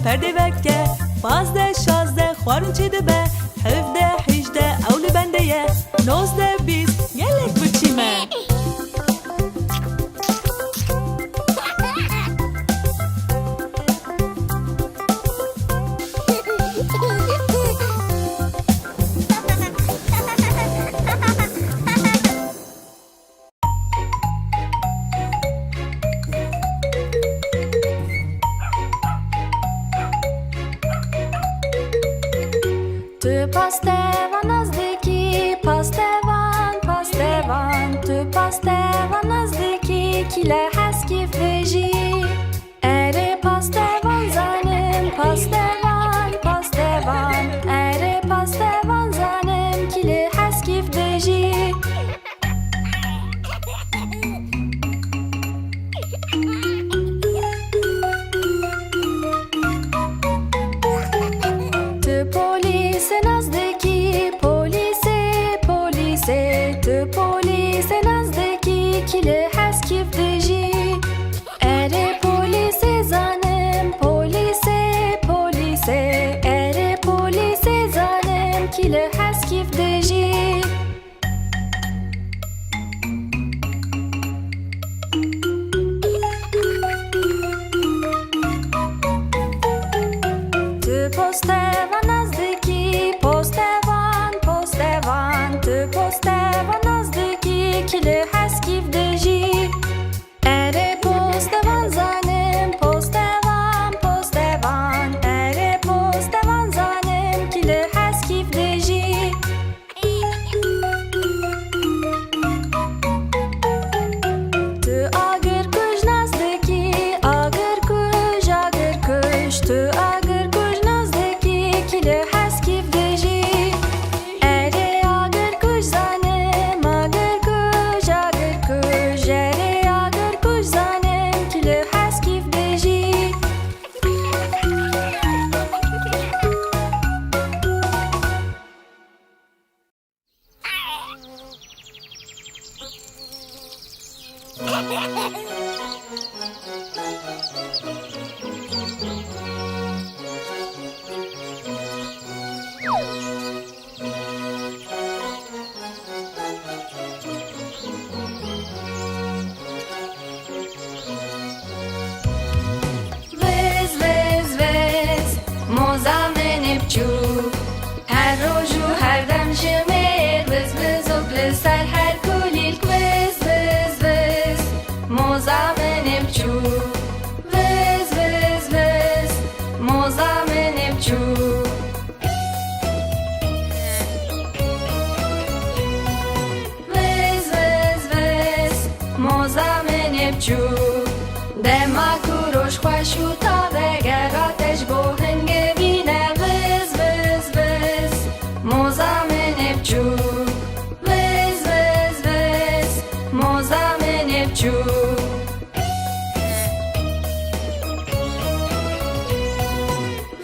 perde veke pazde şazde xwarın çi dibe hevde hijde ew li bende ye nozde bîst gelek biçî me Tu pastevan nazdeki, pastevan, pastevan. Tu pastevan nazdeki, kile heskif vejî. Ere pastevan zanim, pastevan, pastevan. Ere pastevan zanim, kile heskif vejî. Tu polise nazdeki, polise, polise. Tu polise nazdeki, kile heskif vejî. Ere polise zanim, polise, polise. Ere polise zanim, kile heskif vejî. Tu postevan nazdeki, postevan, postevan. Tu postevan nazdeki, kile heskif vejî. Ere postevan zanim, postevan, postevan. Ere postevan zanim, kile heskif vejî. Tu agır kuj nazdeki, agır kuj, agır kuj. Tu agır kuj nazdeki, kile heskif vejî. Ere agır kuj zanim, agır kuj, agır kuj. Ere agır kuj zanim, kile heskif vejî. Vez, vez, vez, mozamen piçûk. Her roj û her dem jimêr, vez, vez û li ser her kulîlk. Vez, vez, vez, mozamen piçûk. Vez, vez, vez, mozamen piçûk. Vez, vez, vez, mozamen piçûk. Dema ku roj xweş û taveger ateş bo hingevîne. Vez, vez, vez, mozamen piçûk. Vez, vez, vez, mozamen piçûk.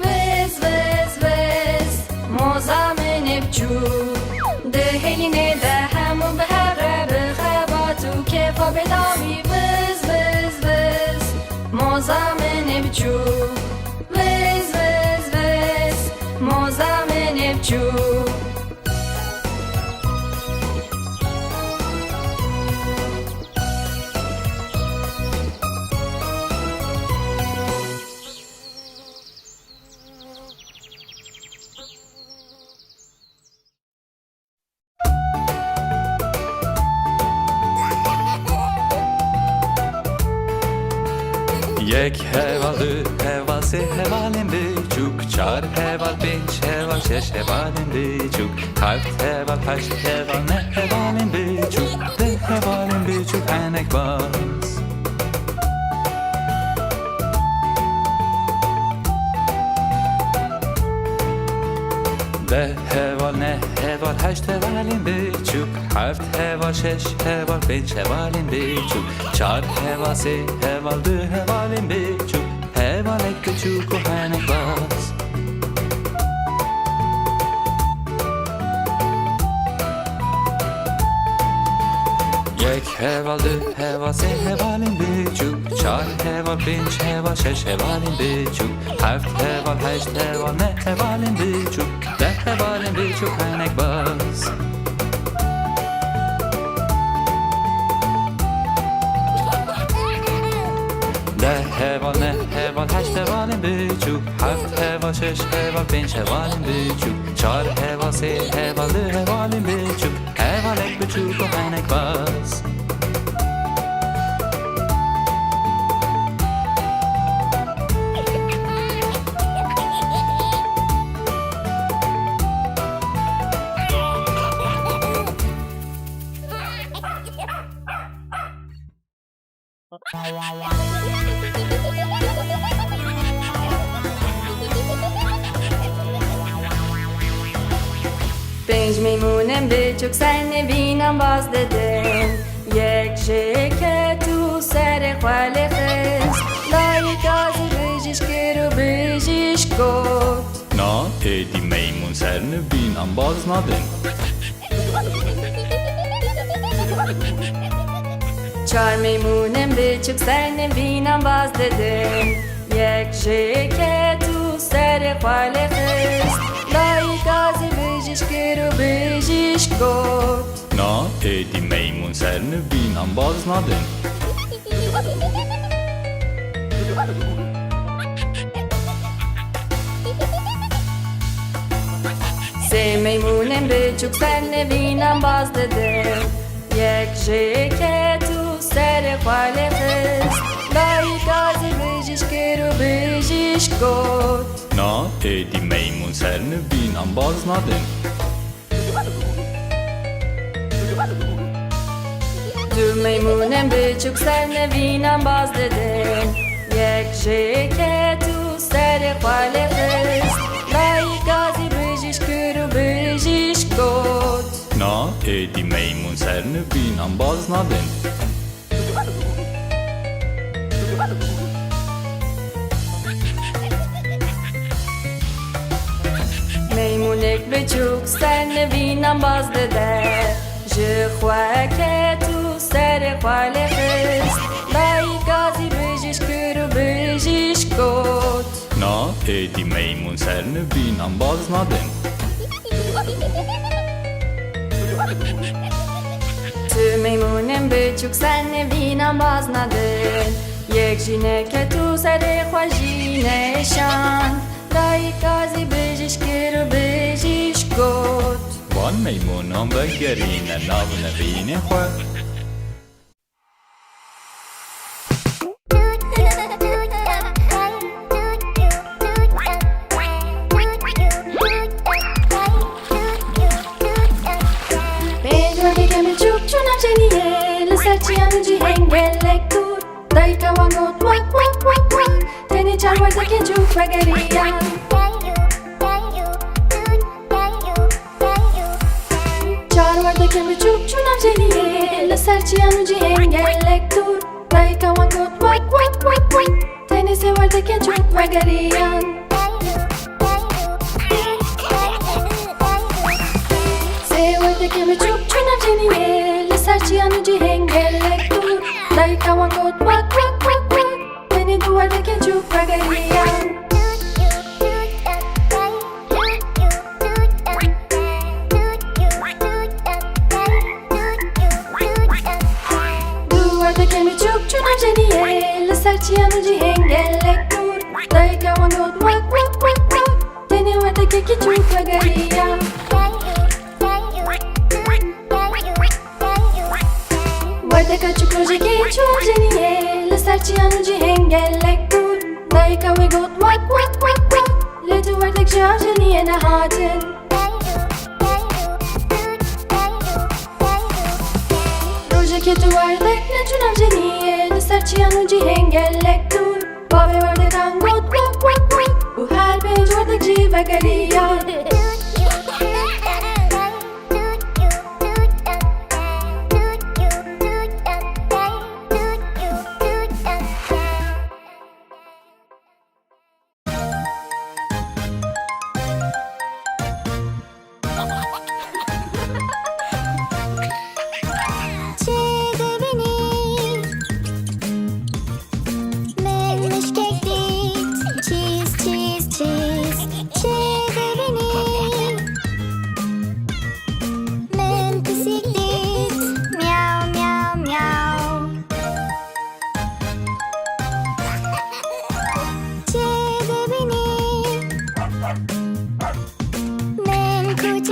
Vez, vez, vez, mozamen piçûk. Di hêlînê de hemû bi hev re bi xebat û kêfa bêdawî. Vez, vez, vez, mozamen piçûk. Vez, vez, vez, mozamen piçûk. یک heval, du heval, se hevalên biçûk. Çar heval, pênc heval, şeş hevalên biçûk. Heft heval, heşt heval, ne hevalên biçûk. Deh hevalên biçûk henek baz. ده heval, ne heval, heşt hevalên biçûk. Heft heval, şeş heval, pênc hevalên biçûk. Çar heval, sê heval, du hevalên biçûk. Hevalek biçûk û henek baz. یک heval, du heval, se hevalin biçûk, çar heval, pinç heval, şeş hevalin biçûk, heft heval, heşt heval, ne hevalin biçûk, de hevalin biçûk henek baz. De heval, ne heval, heşt hevalin biçûk, heft heval, şeş heval, pinç hevalin biçûk, çar heval, se heval, du hevalin biçûk, hevalek biçûk o henek baz. Pênc Meymûnên Piçûk ser nivînan bazdidin, yek jêket û serê xwe lêxist, Dayik gazî bijîşkir û bijîşk got. Na êdî meymûn ser nivînan baznadin. Çar meymûnên piçûk ser nivînan bazdidin, yek jêket û serê xwe lêxist, Dayik gazî bijîşkir û bijîşk got. Na êdî meymûn ser nivînan baznadin. Sê meymûnên piçûk ser nivînan bazdidin, yek jêket û serê xwe lêxist, Dayik gazî bijîşkir û bijîşk got. Na êdî meymûn ser nivînan baznadin. Du meymûnên piçûk ser nivînan bazdidin, yek jêket û serê xwe lêxist, Dayik gazî bijîşkir û bijîşk got. Na êdî meymûn ser nivînan baznadin. Meymûnek piçûk ser nivînan bazdide, ji xweket û serê xwe lêxist, Dayik gazî bijîşkir û bijîşk got. Na êdî meymûn ser nivînan baznadin. Tu meymûnên piçûk ser nivînan baznadin, yek jineket û serê xwe jî neşand, Dayik gazî bijîşkir û bijîşk got. Van meymûnan vegerîne nav nivînê xwe.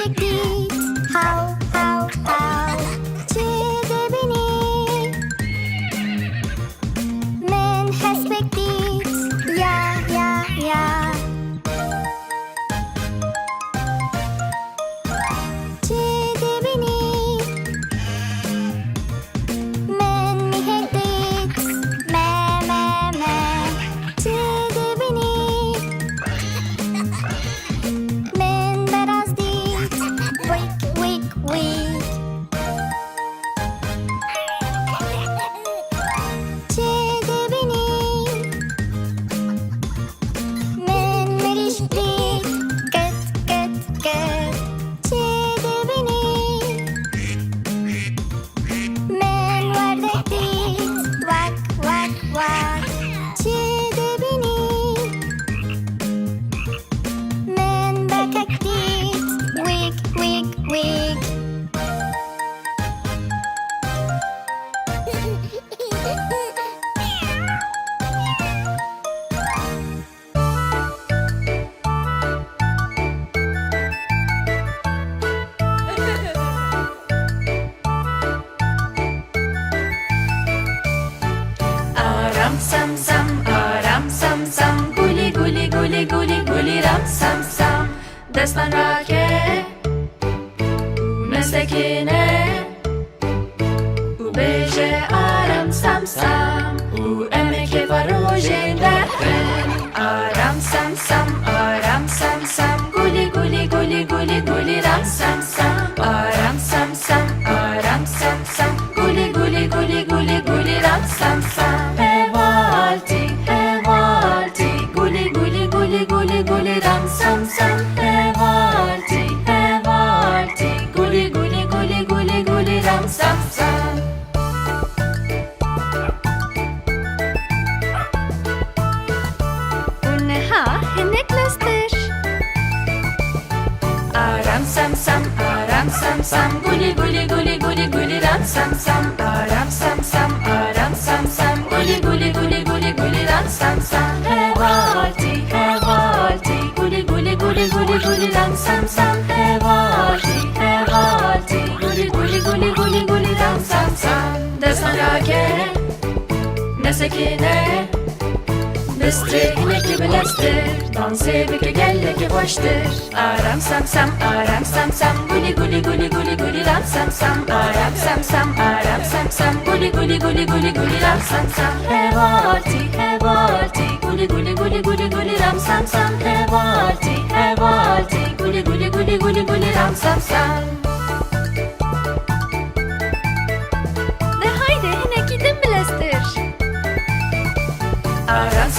bekdît haw haw haw çi dibînî min hespek dît ya ya ya çi dibînî min mîhek dît me me me çi dibînî min beraz dît wik wik wik çi dibînî min mirîşk dît gıt gıt gıt çi dibînî min werdek dît wak wak wak çi dibînî min bekek dît wik wik wik Aram sam sam, aram sam sam, guli guli guli guli guli ram sam sam. Straneke, mesekine, u beje aram sam sam, u emeke varojin derken. Aram sam sam, aram sam sam, guli guli guli guli guli ram sam sam. Aram sam sam, aram sam sam, guli guli guli guli guli ram sam sam. Hevalti, hevalti, guli guli guli guli guli ram sam sam. Hevalti, hevalti, guli guli guli guli guli ram sam sam. Unha hinek lestir. Aram sam sam, aram sam sam, guli guli guli guli guli ram sam sam. Aram sam sam, aram sam sam, guli guli guli guli guli ram sam sam. Hevalti, hevalti, guli guli guli guli guli ram sam sam. Hevalti, hevalti, guli guli guli guli guli ram sam sam. Straneke, mesekine, Straneke bilestir, dansı bike gelle ki boştur. Aram sam sam, aram sam sam, guli guli guli guli guli ram sam sam. Aram sam sam, aram sam sam, guli guli guli guli guli ram sam sam. Hevalti, hevalti, guli guli guli guli guli ram sam sam. Hevalti, hevalti, guli guli guli guli guli ram sam sam. De haydi yine gidin bilestir. Aram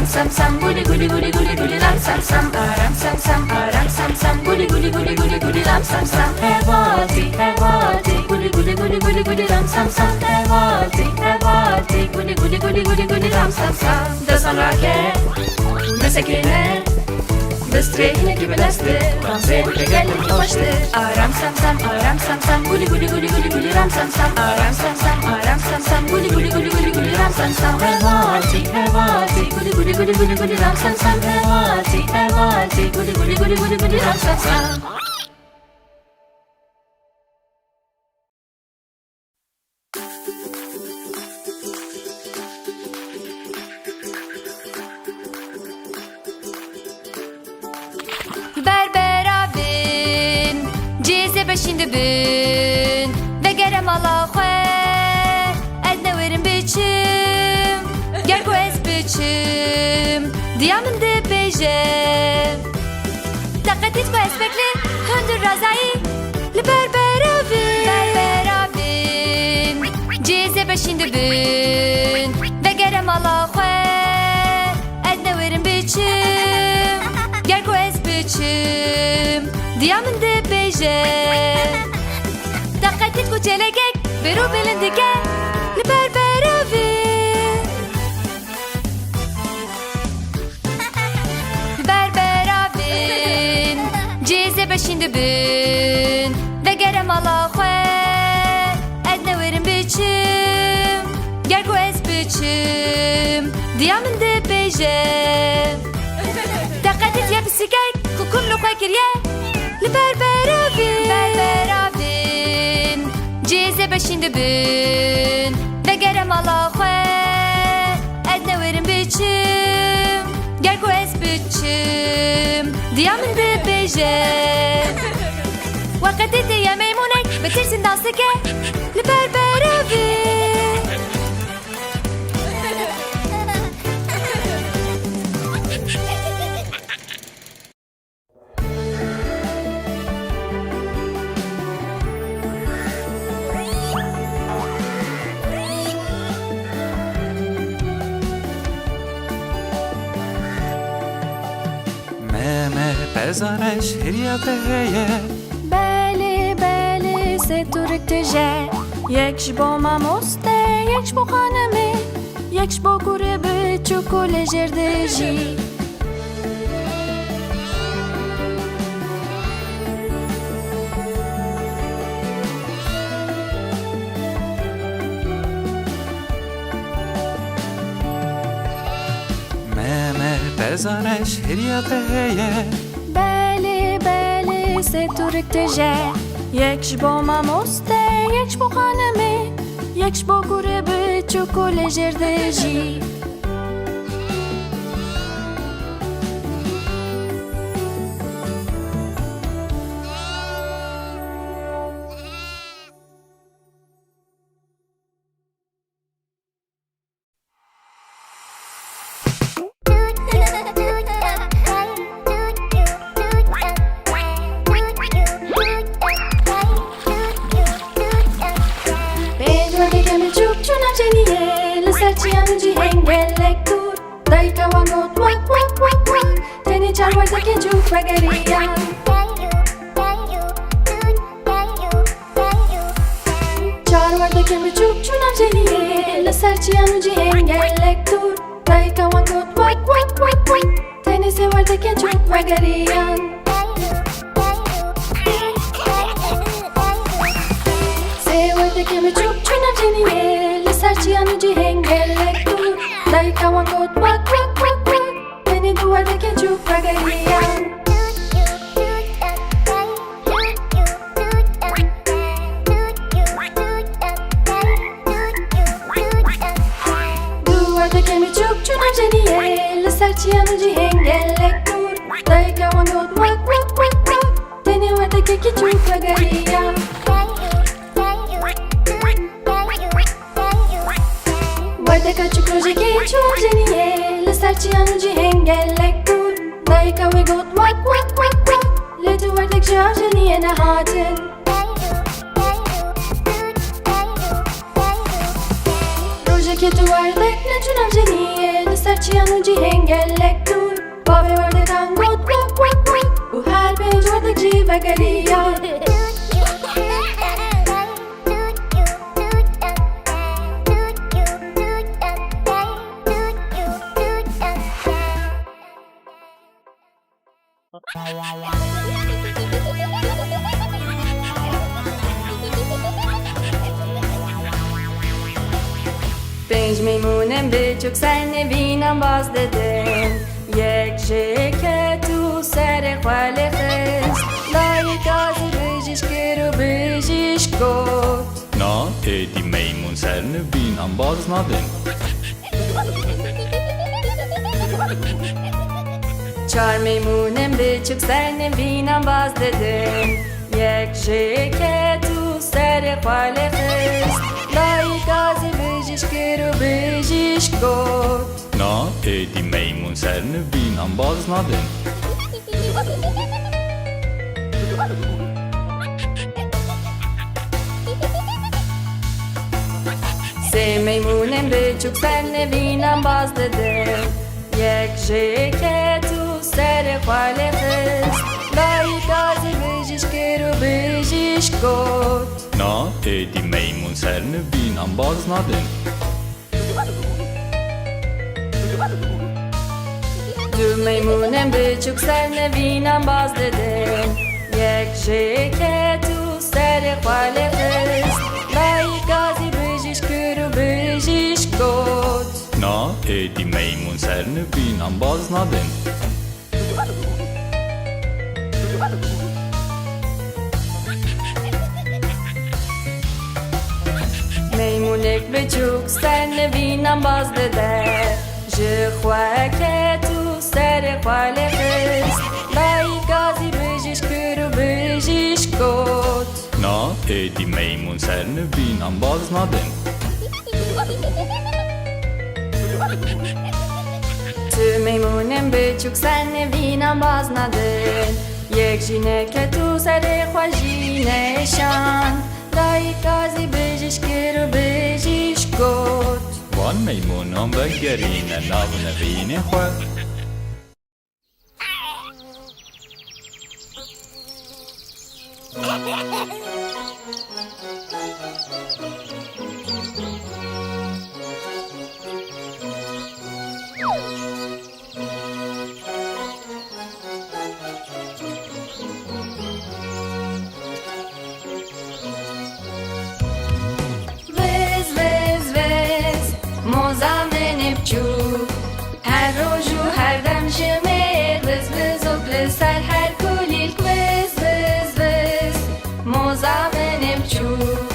sam sam, guli guli guli guli guli ram sam sam. Aram sam sam, guli guli guli guli guli ram sam sam. Hevalti, hevalti, guli guli guli guli guli ram sam sam. Hevalti, hevalti, guli guli guli guli guli ram sam sam. Straneke, mesekine, Straneke bilestir, dansı bike gelle ki boştur. Aram sam sam, guli guli guli guli guli ram sam sam. Aram sam sam, guli guli guli guli guli ram sam sam. Hevalti, hevalti, guli guli guli guli guli ram sam sam. Hevalti, hevalti, guli guli guli guli guli ram sam sam. Berbera bin, cize beşinde bin, ve gerem ala xwe, ez ne verim biçim, gergo ez biçim, diyamın de beje. Dikkat et bu esbekli, hündür razayı, li berbera bin, cize beşinde bin, ve gerem ala xwe, ez ne verim biçim, gergo ez biçim, diyamın de beje. Dikkat et bu çelegek, beru belindike, li berbera bin. Berbera bin, cize beşinde bin, ve gerem ala xwe, ez ne verim biçim, gergo ez biçim, diyamın de beje. Dikkat et ya bisikek, kukullu xwe kiriye, li berbera peşinde bin ve gerem ala xwe ez newerim biçim gel ku ez biçim diya min bibêje Waqetê tê ye meymunek bi tirsin dansike li ber berevê Bezareş herî بله بله سه تورک تجه یک با ماموسته یک با خانمه یک با گوره به چوکول جردجی Bezareş herî بله بله سه تورک تجه یک با ماموسته یک با خانمه یک با گوره به چوکول جردجی Dayik got wak wak wak wak tenê çarwerdek piçûk vegeriyan çarwerdek piçûk çûna ceniyê li ser çiyan û cihên gelek dûr Dayik got wak wak wak wak tenê sê werdek piçûk vegeriyan Sê werdek piçûk çûna ceniyê li ser çiyan û cihên gelek dûr Dayik got wak wak wak wak tenê du werdek piçûk vegeriyan Ceniyê li ser çiyan û cihên gelek dûr Dayika wan got wak wak wak wak tenê werdekê piçûk vegeriya Werdeka çûk rojekê çûna ceniyê li ser çiyan û cihên gelek dûr Dayika wê got wak wak wak wak lê tu werdek ji av ceniyê nehatin Rojekê tu werdek neçûna ceniyê ser çiyan û cihên gelek dûr Bavê werdekan got wak wak wak û her pênc werdek jî vegeriya Pênc meymûnên biçûk ser nivînan bazdidin Yek ji ket û serê xwe lêxist Dayik gazî bijîşkir û bijîşk got Na êdî meymûn ser nivînan baznadin Çar meymûnên biçûk ser nivînan bazdidin Yek ji ket û serê xwe lêxist Dayik gazî bijîşkir û bijîşk got Na êdî meymûn ser nivînan baznadin Sê meymûnên biçûk ser nivînan bazdidin Yek ji ket û serê xwe lêxist Dayik gazî bijîşkir û bijîşk got Na êdî meymûn ser nivînan baznadin Du meymûnên biçûk ser nivînan bazdidin Yek ji ket û serê xwe lêxist Dayik gazî bijîşkir û bijîşk got Na êdî meymûn ser nivînan baznadin nivînan bazdide ji xwe ketu serê xwe lêxist Dayik gazî bijîşk kir û bijîşk got Na êdî meymûn ser nivînan baznadin Tu meymûnên biçûk ser nivînan baznadin Yek jineke tu serê xwe jî neşan Dayik gazî bijîşk kir û bijîşk got Van meymûnan vegerîne nav nivînê xwe Vez, vez, vez, mozamenê piçûk Her roj û her dem ji mêr Viz vizok li ser her kulîlk Vez, vez, vez, mozamenê piçûk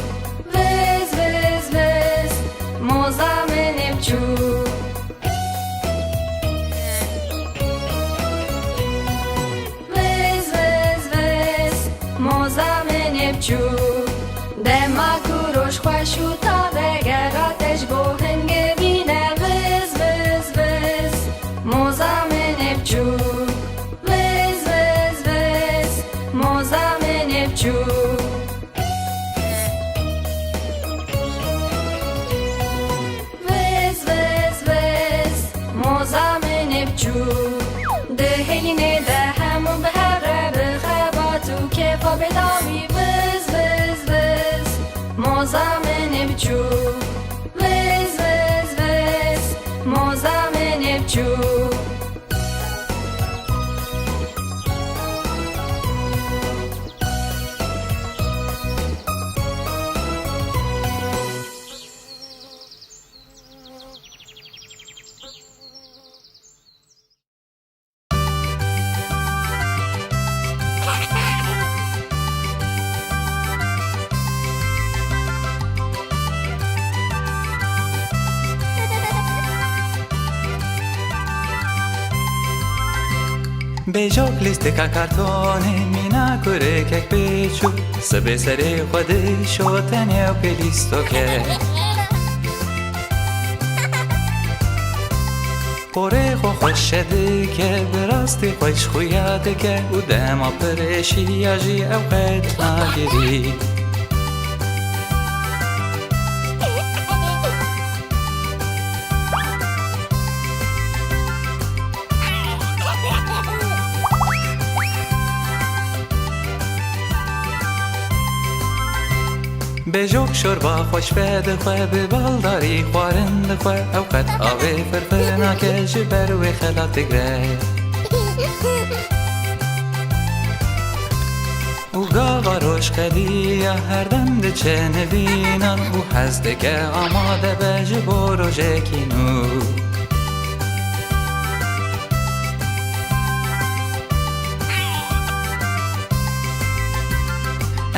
Vez, vez, vez, mozamenê piçûk Vez, vez, vez, mozamenê piçûk Dema ku roj xweş û taveger ateş bo hingevîne Vez, vez, vez, mozamenê piçûk Vez, vez, vez, mozamenê piçûk Vez, vez, vez, mozamenê piçûk Di hêlînê de hemû bi hev re bixebat û kêfa bêdawî Vez, vez, vez, mozamenê piçûk Vez, vez, vez, mozamenê piçûk Bejîşk lîstika kartonê mîna kurêkek biçûk Sibê serê xwe dişo tenê û pêlîstoke Porê xwe xweş dike bi rastî xweş xuya dike û dema pirêşiya jî ew qet nagirî Bejîşk şorba xweş vedixwe bi baldarî xwarin dixwe ew qet avê firfir nake ji ber wê xelat digre û gava rojxediya her dem diçe nivînan û hez dike amade be ji bo rojekî nû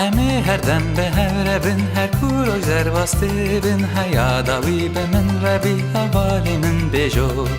Em ê her dem bi hev re bin her ku roj zerbastê bin heya da wî bi min re bî hevalê min bêjok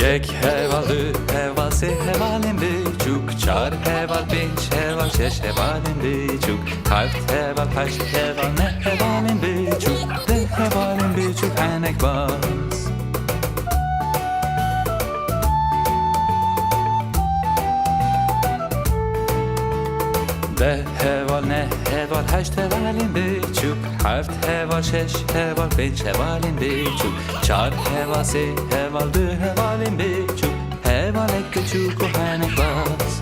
Yek heval, du heval, sê hevalên biçûk Çar heval, pênc heval, şeş hevalên biçûk Heft heval, heşt heval, neh hevalên biçûk Deh hevalên biçûk henek baz Deh heval, neh heval, heşt hevalên biçûk Heft heval, şeş heval, pênc hevalên biçûk Çar heval, sê heval, du hevalên biçûk Hevalek biçûk û henek baz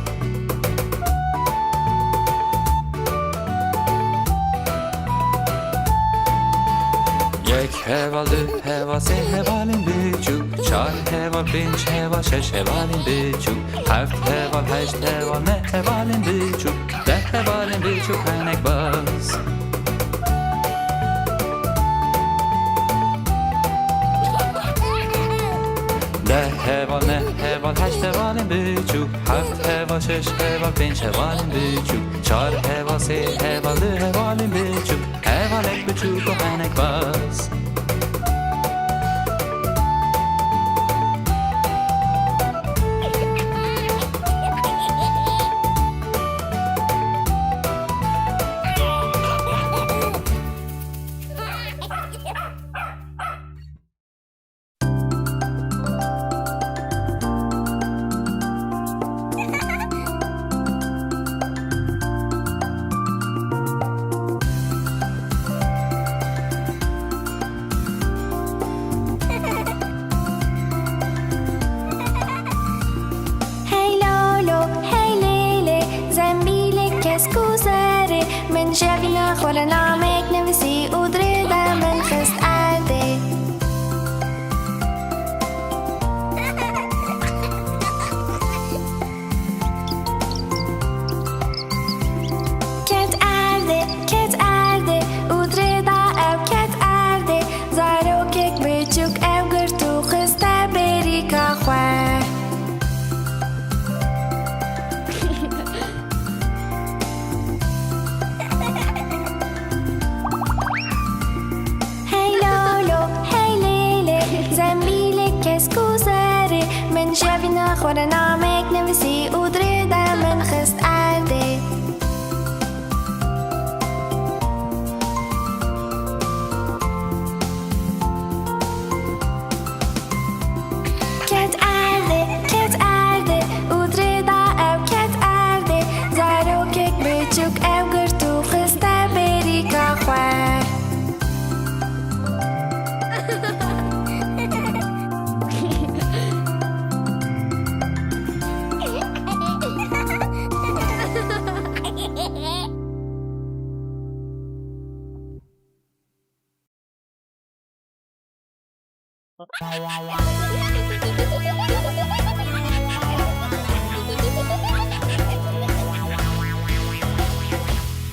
Yek یک heval, du heval, se hevalên biçûk, çar heval, pênc heval, şeş hevalên biçûk, heft heval, heşt heval, ne hevalên biçûk, deh hevalên biçûk hinek baz. ده heval, ne heval, heşt hevalên biçûk, heft heval, şeş heval, pênc hevalên biçûk, çar heval, se heval, du hevalên biçûk, hevalek biçûk û hinek baz. Hey LooLoo, hey Lele, زنبیل کسک و زره من جوینا خور نامک نویسی و درده من خست عرده کت عرده و درده او کت عرده زاروکک بیچوک او گرتو خسته بری که خواه Hey LooLoo, hey Lele, زنبیل کسک و زره من جوینا خور نامک نویسی و درده من خست عرده کت عرده و درده او کت عرده زاروکک بیچوک او گرتو خسته بری که خواه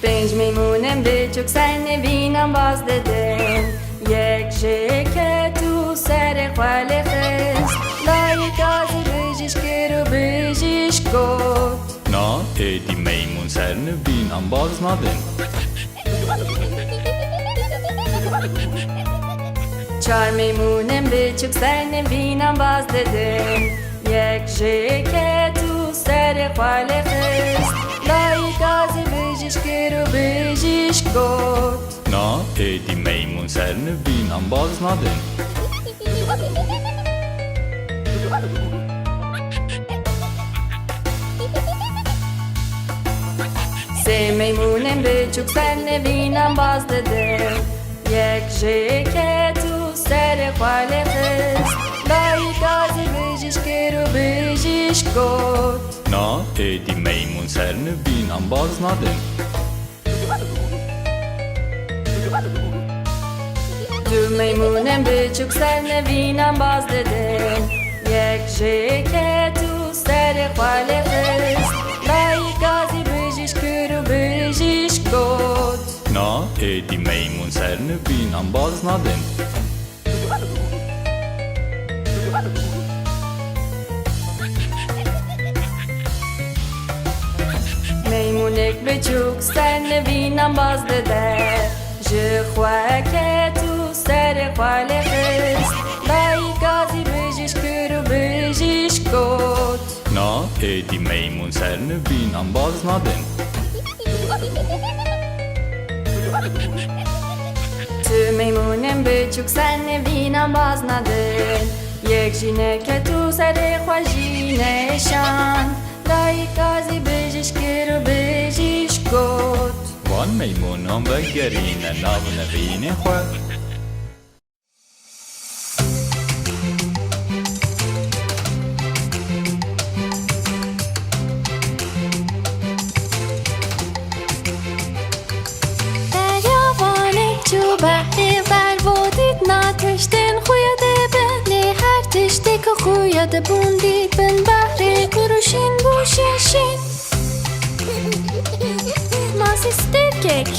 پنج میمونم بیچوک سر نوینم bazdidin یک جیکه تو سر خوال خست دایک گازی bijîşk رو bijîşk گفت Na edi meymun ser nivînan baznadin. چار میمونم بیچوک سر نوینم bazdidin یک جیکه تو سر خوال خست دایک گازی bijîşk رو bijîşk گفت Na edi meymun ser nivînan baznadin. سه میمونم بیچوک سر نوینم bazdidin یک جیکه تو سر خوال خست دایک گازی bijîşk رو bijîşk گفت Na edi meymun ser nivînan baznadin. دو میمونم بیچوک سر نوینم bazdidin یک جیکه تو سر خوال خست دایک گازی bijîşk رو bijîşk گفت Na edi meymun ser nivînan baznadin. میمونک بیچوک سر نوینم bazdidin ji خوeke تو سر خوال خست دایک گازی bijîşk رو bijîşk گفت Na edi meymun ser nivînan baznadin. تو میمونم بیچوک سر نوینم baznadin یک جینکه تو سر خوژینشان دایک گازی bijîşk رو bijîşk گفت Van meymunan vegerîne nav nivînê xwe. دریاوانه چوبه ور بودید خوید بوندی بن بحری گروشین بوشیشین ماسی سترکک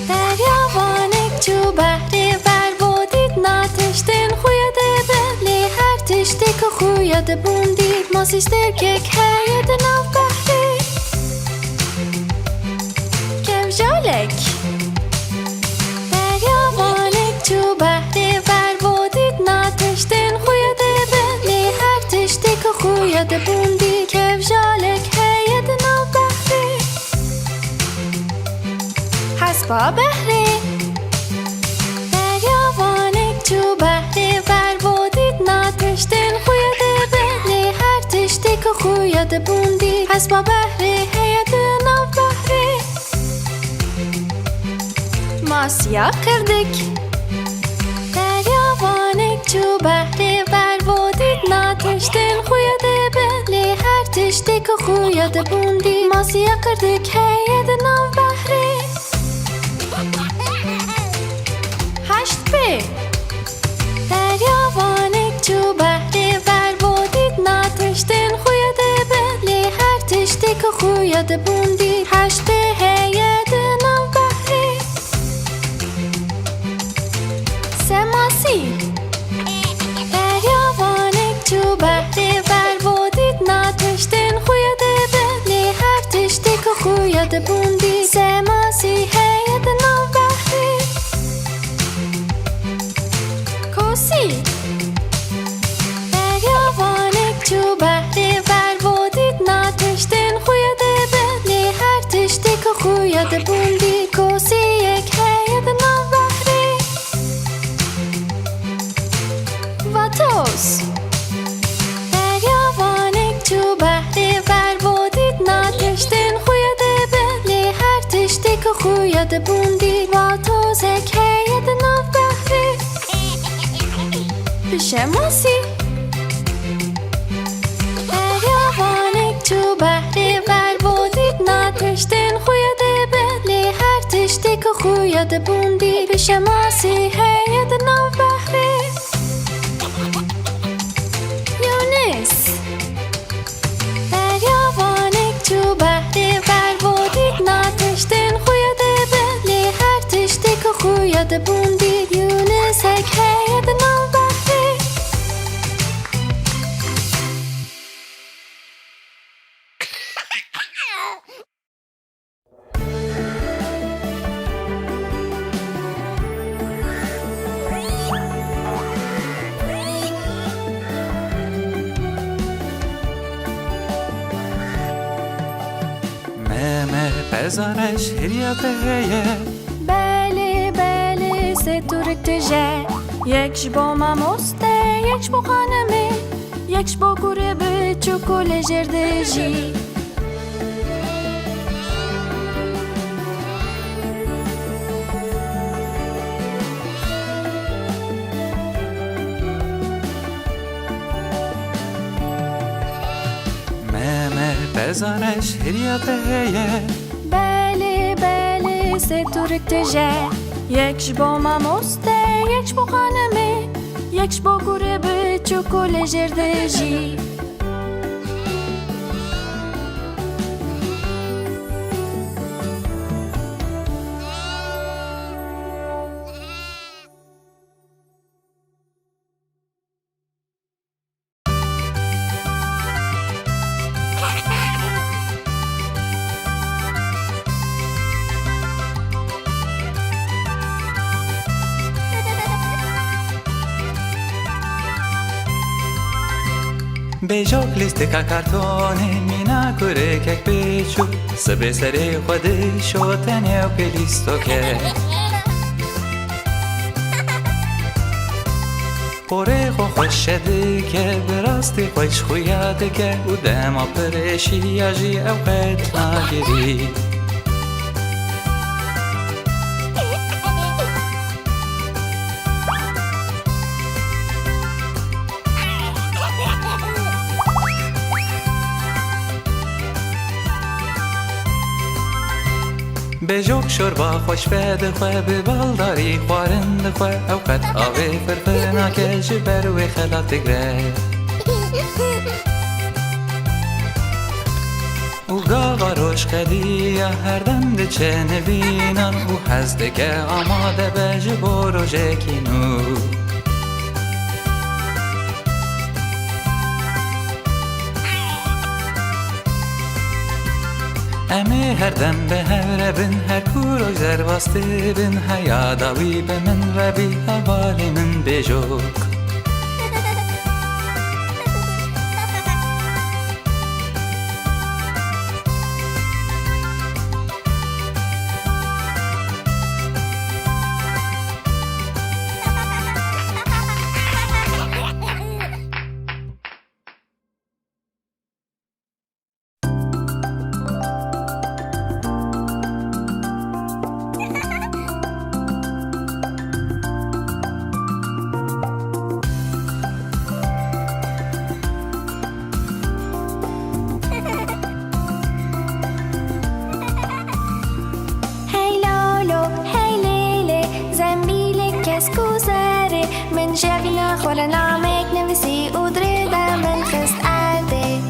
دریاوانک چو بحری بر بودید ناتشتین خوید بلی هر تشتی که خوید بوندی ماسی سترکک هید نو بحری کفجالک دریاوانک چو بحری بر بودید ناتشتین خوید بلی هر تشتی که خوید بوندی کفجالک هید نو بحری حسبا بحری دریاوانک چو بحری بر بودید ناتشتین خوید بلی هر تشتی که خوید بوندی حسبا بحری هید نو بحری ماسیا کردک دریاوانک چو بحری بر بودید ناتشتین خوید بلی هر تشتی که خوید بوندی ماسیا کردک هید نو بحری هشت پی دریاوانک چو بحری بر بودید ناتشتین خوید بلی هر تشتی که خوید بوندی هشت پی هید نو بحری سماسی دریاوانک چو بحری بر بودید ناتشتین خوید بلی هر تشتی که خوید بوندی سماسی هید نو بحری کوسی دریاوانک چو بحری بر بودید ناتشتین خوید بلی هر تشتی که خوید بوندی کوسی یک هید نو بحری واتوس دریاوانک چو بحری بر بودید ناتشتین خوید بلی هر تشتی که خوید بوندی واتوس یک هید نو بحری شماسی دریاوانک چو بحری بر بودید ناتشتین خوید بلی هر تشتی که خوید بوندی شماسی هید نو بحری یونس دریاوانک چو بحری بر بودید ناتشتین خوید بلی هر تشتی که خوید بوندی یونس یک هید نو بحری بزارش هریه بله بله ستورک تجه یکش با ماموسته یکش با خانمه یکش با گوره به چوکول جردجی بزارش هریه بله بله ستورک تجه یکش با ماموسته یکش با خانمه یکش با گوره به چوکول جردجی بejîşk lîstika kartonê mîna kurekek biçûk sibê serê xwe dişo tenê û pêlîstokek porê xwe xweş dike bi rastî xweş xuya dike û dema pirêşiya jî ew qet nagirî بجوک شوربا خوش بده خواه به بالداری خوارن ده خواه اوقات آوه فرفرنا که جبر و خلات گره او گاوا روش کدیه هر دم ده چه نوینان او هزده که آماده به جبو روژکینو امی هر دم به هر بن هر کوروش زرباسته بن هیا داوی به من ربی حوالی من بجوک خور نامک نویسی او دریده من خست ارده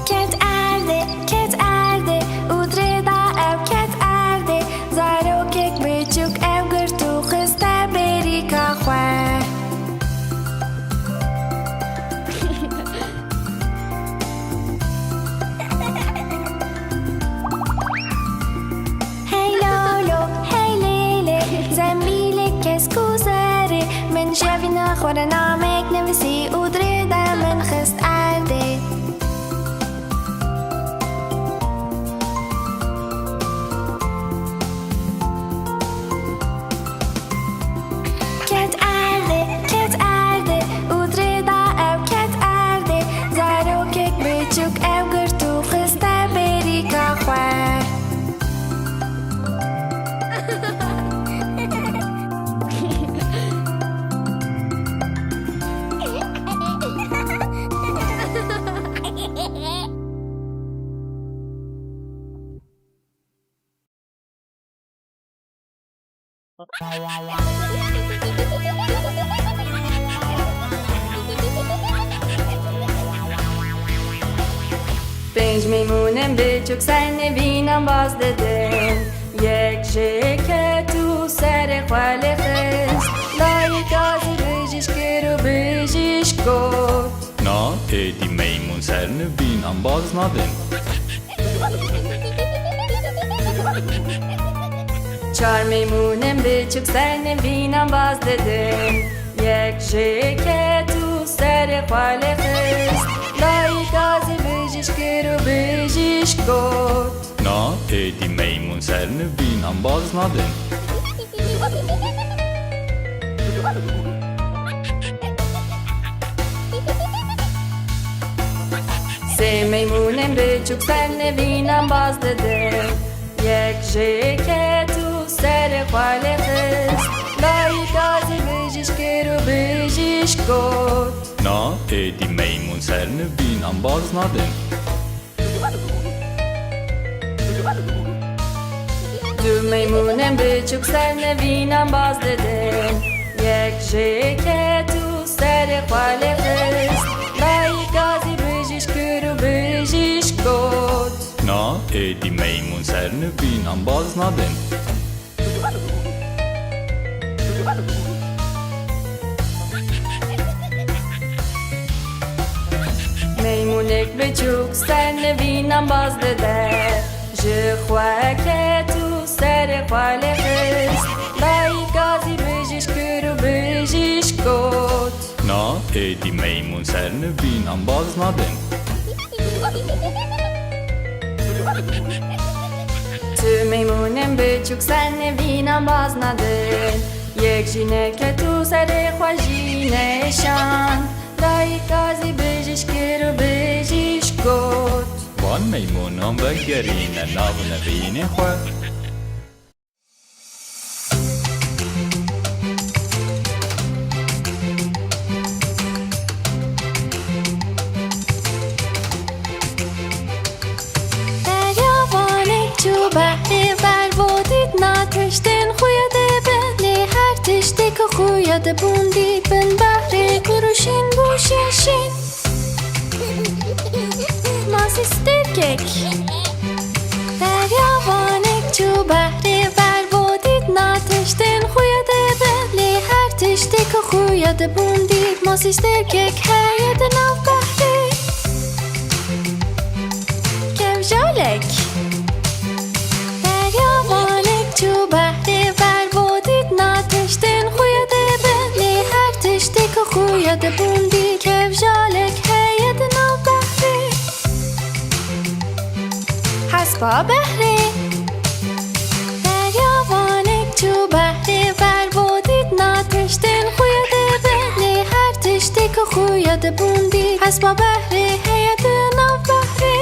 کت ارده او دریده او کت ارده زاروکک بیچوک او گرتو خسته بری که خواه خور نامک نویسی او دریده من خست ارده کت ارده او دریده او کت ارده زاروکک بیچوک او گرتو خسته بری که خواه پنج میمونم بیچوک سر نوینم bazdidin یک جیکه تو سر خاله خست دایک گازی bijîşk رو bijîşk گفت نا ایدی میمون سر نوینان baznadin چار میمونم بیچوک سر نوینم bazdidin یک جیکه تو سر خاله خست دایک گازی bijîşk رو bijîşk گفت نا ایدی میمون سر نوینان baznadin سه میمونم بیچوک سر نوینم bazdidin یک جیکه تو سر خاله خست دایک گازی bijîşk رو bijîşk گفت نا ایدی میمون سر نوینان baznadin دو میمونم بیچوک سر نوینم bazdidin یک جیکه تو سر خاله خست دایک گازی bijîşk رو bijîşk گفت نا ایدی میمون سر نوینان baznadin میمونک بیچوک سر نوینم bazdidin ji xweke tu serê xwalê xist dayîk gazî bijîşk û bijîşk got نا ایدی میمون سر نوینان baznadin Tu meymunên biçûk ser nivînan baznadin yek jineke tu serê xwe jî neşan dayîk gazî bijîşk û bijîşk got وان میمونان بگرینه ناو نوینê xwe دریا وانک چو بحر بر بوندی بن بحری گروشین بوشیشین ماسی سترکک دریاوانک چو بحری بر بودید ناتشتین خویده بلی هر تشتی که خویده بوندید ماسی سترکک هید ناو بحری کفجالک دریاوانک چو بحری بر بودید ناتشتین خویده بلی هر تشتی که خویده بوندید کفجالک هید ناو بحری حسبا بحری دریاوانک چو بحری بر بودید ناتشتین خویده بلی هر تشتی که خویده بوندید حسبا بحری هید ناو بحری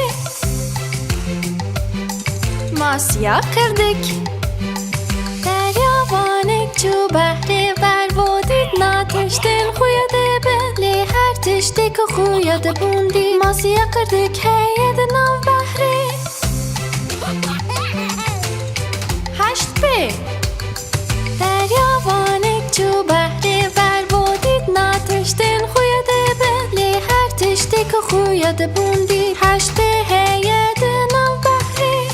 ماسیا کردک دریاوانک چو بحری بر بودید ناتشتین خویده بلی هر تشتی که خویده بوندید ماسیا کردک هید ناو بحری هشت بی دریاوانک چو بحری بر بودید ناتشتین خویده بلی هر تشتی که خویده بوندید هشت بی هید ناو بحری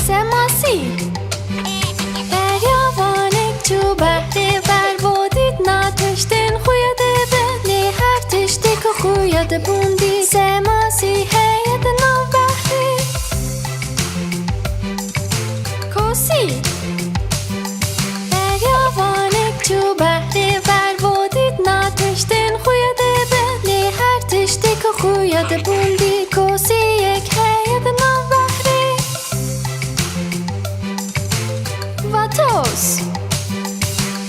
سماسی دریاوانک چو بحری بر بودید ناتشتین خویده بلی هر تشتی که خویده بوندید سماسی هید ناو بحری کوسی دریاوانک چو بحری بر بودید ناتشتین خویده بلی هر تشتی که خویده بوندید کوسی یک هید ناو بحری واتوس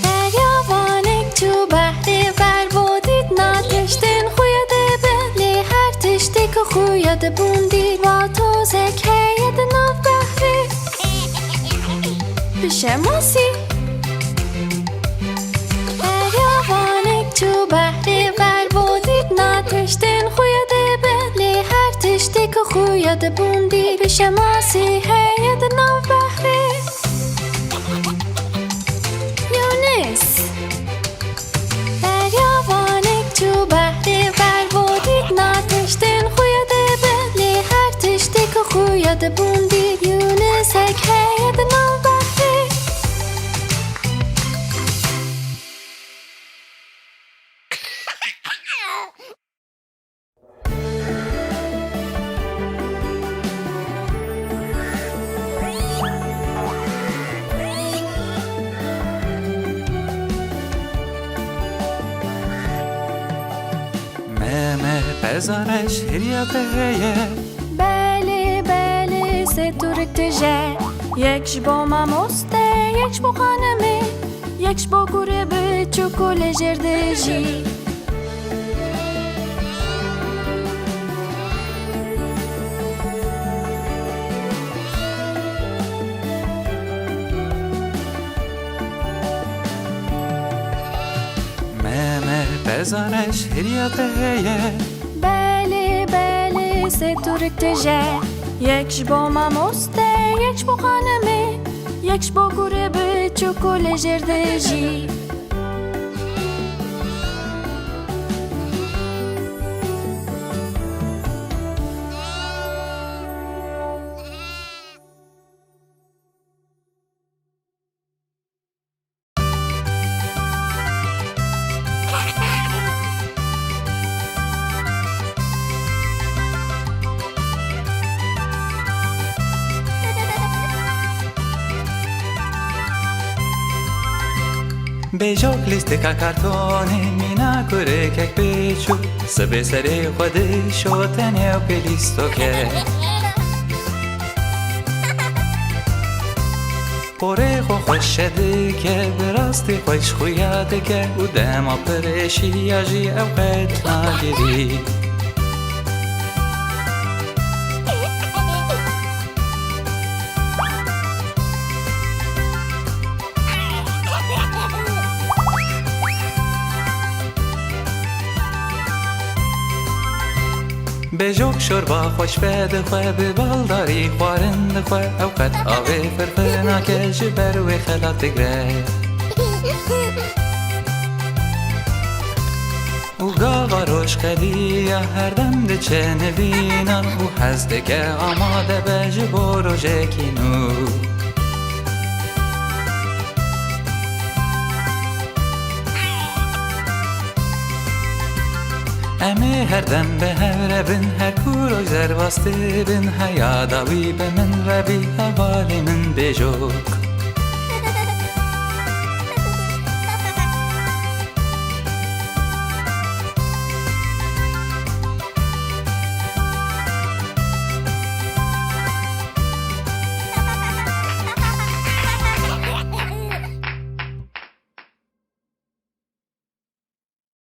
دریاوانک چو بحری بر بودید ناتشتین خویده بلی هر تشتی که خویده بوندید واتوس یک هید ناو بحری پیشماسی دریاوانک چو بحری بر بودید ناتشتین خویده بلی هر تشتی که خویده بوندید پیشماسی هید ناو بحری یونس دریاوانک چو بحری بر بودید ناتشتین خویده بلی هر تشتی که خویده بوندید یونس یک هید ناو بحری بزارش هریا بهیه بله بله ستورک تجه یکش با ماموسته یکش با خانمه یکش با گوره به چوکول جردجی بزارش هریا بهیه بله بله ستورک تجه یکش با ماموسته یکش با خانمه یکش با گوره به چوکول جردجی بیجوک لیستکا کارتونی مینا کره کک پیچوک سبه سری خودش و تنه و پلیستو که پوره خو خوش شده که براستی خوش خویاده که و دما پرشی آجی اوقات نگیری بجوک شوربا خوش بده خواه به بالداری خوارند خواه اوقات آوه فرفنا که جبر و خلات گره عشقی هر دم ده چه نوینان او هسته که آماده به جبور و جکینو امی هر دم به هر بن هر کوروی زر واسته بن هیا داوی به من ربی حوالی من بجوک